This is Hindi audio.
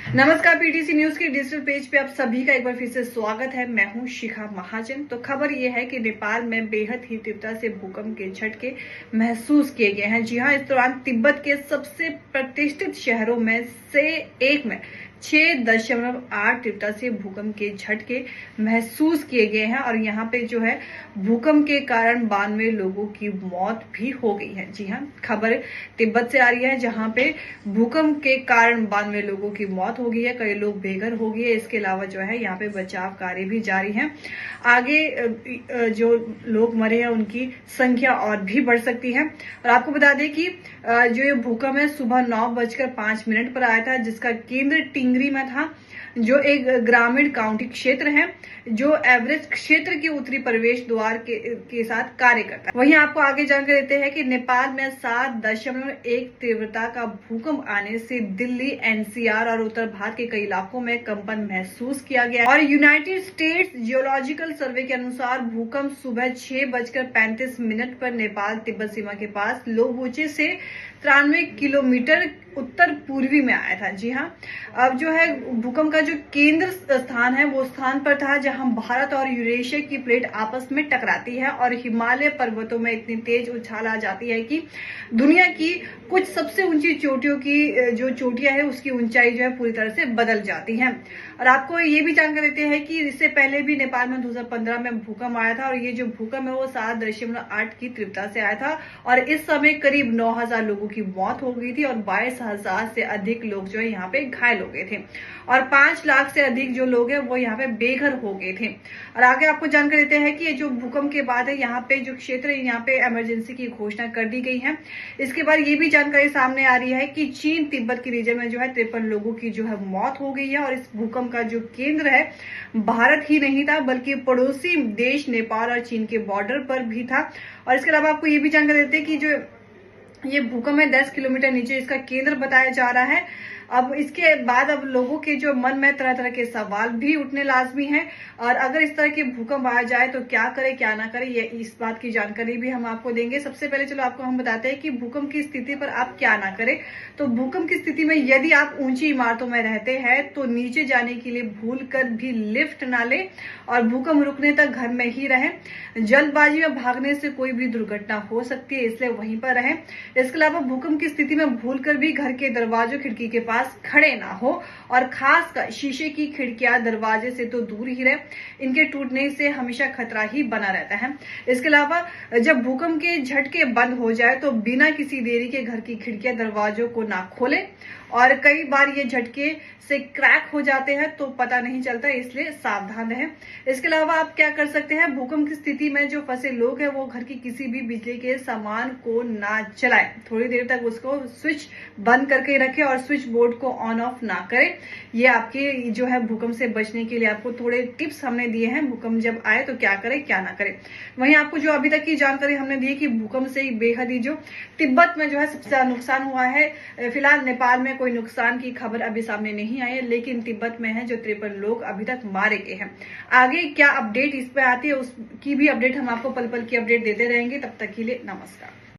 नमस्कार, पीटीसी न्यूज के डिजिटल पेज पे आप सभी का एक बार फिर से स्वागत है। मैं हूं शिखा महाजन। तो खबर ये है कि नेपाल में बेहद ही तीव्रता से भूकंप के झटके महसूस किए गए हैं। जी हां, इस दौरान तिब्बत के सबसे प्रतिष्ठित शहरों में से एक में 6.8 तीव्रता से भूकंप के झटके महसूस किए गए हैं और यहाँ पे जो है भूकंप के कारण 92 लोगों की मौत भी हो गई है। जी हाँ, खबर तिब्बत से आ रही है जहाँ पे भूकंप के कारण 92 लोगों की मौत हो गई है, कई लोग बेघर हो गए। इसके अलावा जो है यहाँ पे बचाव कार्य भी जारी है। आगे जो लोग मरे हैं उनकी संख्या और भी बढ़ सकती है। और आपको बता दें कि जो ये भूकंप है सुबह 9:05 पर आया था, जिसका केंद्र टिंगरी में था, जो एक ग्रामीण काउंटी क्षेत्र है जो एवरेस्ट क्षेत्र के उत्तरी प्रवेश द्वार के साथ कार्य करता है। वहीं आपको आगे जानकारी देते हैं कि नेपाल में 7.1 तीव्रता का भूकंप आने से दिल्ली, एनसीआर और उत्तर भारत के कई इलाकों में कंपन महसूस किया गया और यूनाइटेड स्टेट्स जियोलॉजिकल सर्वे के अनुसार भूकंप सुबह 6:35 पर नेपाल तिब्बत सीमा के पास लोबोचे से 93 किलोमीटर उत्तर पूर्वी में आया था। जी हाँ, अब जो है भूकंप का जो केंद्र स्थान है वो स्थान पर था जहां भारत और यूरेशिया की प्लेट आपस में टकराती है और हिमालय पर्वतों में इतनी तेज उछाल आ जाती है कि दुनिया की कुछ सबसे ऊंची चोटियों की जो चोटियां है उसकी ऊंचाई जो है पूरी तरह से बदल जाती है। और आपको ये भी जानकारी देते हैं कि इससे पहले भी नेपाल में 2015 में भूकंप आया था और ये जो भूकंप है वो 7.8 की तीव्रता से आया था और इस समय करीब 9,000 लोगों की मौत हो गई थी और 22,000 से अधिक लोग जो है यहाँ पे घायल हो गए थे और 5 लाख से अधिक जो लोग हैं वो यहाँ पे बेघर हो गए थे। और आगे आपको जानकारी देते हैं कि ये जो भूकंप के बाद है यहाँ पे जो क्षेत्र है यहाँ पे इमरजेंसी की घोषणा कर दी गई है। इसके बाद ये भी जानकारी सामने आ रही है कि चीन तिब्बत के रीजन में जो है 53 लोगों की जो है मौत हो गई है और इस भूकंप का जो केंद्र है भारत ही नहीं था बल्कि पड़ोसी देश नेपाल और चीन के बॉर्डर पर भी था। और इसके अलावा आपको ये भी जानकारी देते हैं कि जो ये भूकंप है 10 किलोमीटर नीचे इसका केंद्र बताया जा रहा है। अब इसके बाद अब लोगों के जो मन में तरह तरह के सवाल भी उठने लाजमी हैं और अगर इस तरह के भूकंप आ जाए तो क्या करे क्या ना करे, ये इस बात की जानकारी भी हम आपको देंगे। सबसे पहले चलो आपको हम बताते हैं कि भूकंप की स्थिति पर आप क्या ना करें। तो भूकंप की स्थिति में यदि आप ऊंची इमारतों में रहते हैं तो नीचे जाने के लिए भूल कर भी लिफ्ट ना ले और भूकंप रुकने तक घर में ही रहें। जल्दबाजी में भागने से कोई भी दुर्घटना हो सकती है, इसलिए वहीं पर रहें। इसके अलावा भूकंप की स्थिति में भूल कर भी घर के दरवाजों खिड़की के पास खड़े ना हो और खासकर शीशे की खिड़कियां दरवाजे से तो दूर ही रहे, इनके टूटने से हमेशा खतरा ही बना रहता है। इसके अलावा जब भूकंप के झटके बंद हो जाए तो बिना किसी देरी के घर की खिड़कियां दरवाजों को ना खोलें और कई बार ये झटके से क्रैक हो जाते हैं तो पता नहीं चलता, इसलिए सावधान रहें। इसके अलावा आप क्या कर सकते हैं, भूकंप की स्थिति में जो फंसे लोग हैं वो घर की किसी भी बिजली के सामान को ना चलाएं, थोड़ी देर तक उसको स्विच बंद करके रखें और स्विच बोर्ड को ऑन ऑफ ना करें। ये आपके जो है भूकंप से बचने के लिए आपको थोड़े टिप्स हमने दिए हैं, भूकंप जब आए तो क्या करें क्या ना करें। वहीं आपको जो अभी तक की जानकारी हमने दी कि भूकंप से बेहद ही जो तिब्बत में जो है सबसे ज्यादा नुकसान हुआ है। फिलहाल नेपाल में कोई नुकसान की खबर अभी सामने नहीं आई है, लेकिन तिब्बत में है जो 53 लोग अभी तक मारे गए हैं। आगे क्या अपडेट इस पे आती है उसकी भी अपडेट हम आपको पल पल की अपडेट देते रहेंगे। तब तक के लिए नमस्कार।